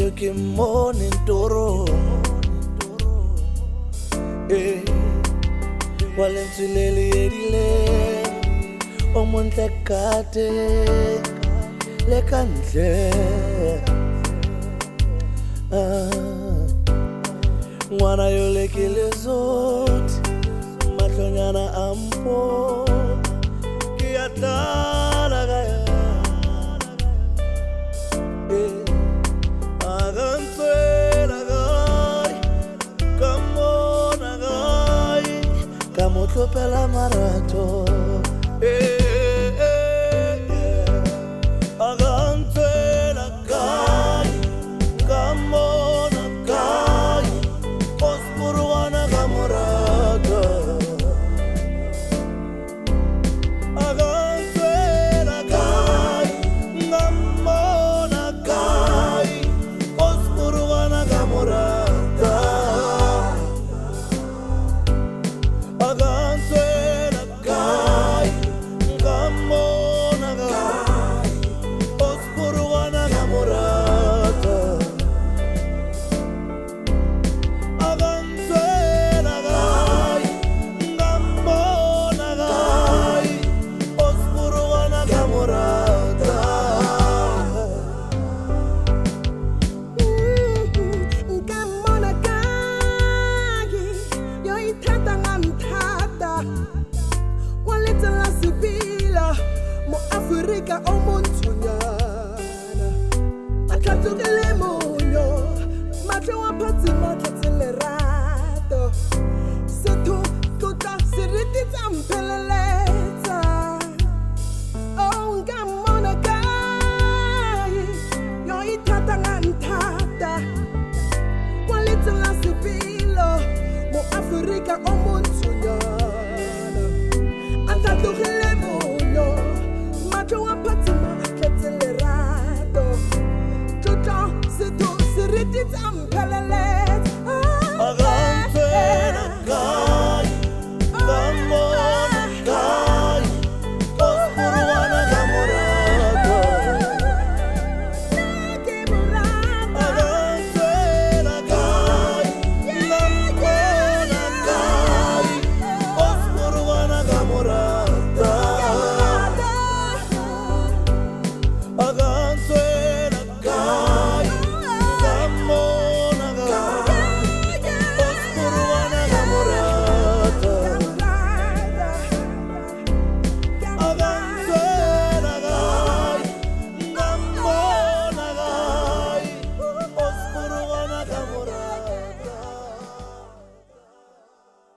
yo ke mmone ntoro wa lentswe le le edileng o montle kate le kantle ngwana yo le ke lezothi mahlonyana a mpo ke a tlala ka Tlopela marato agantela kai kamona kai ospuruana kamorata agantela kai kamona kai ospuruana kamorata Africa o montunyana atlatukele monyo matle wa phatsi matlatse lerato setho tlotla seriti tsa mpheleletsa o nka mmona kae yo ithata nga nthata kwa letseng la sebilo mo Africa o montunyana atlatukele monyo Joa patima, ketzelerato, tota, se do, se retizam.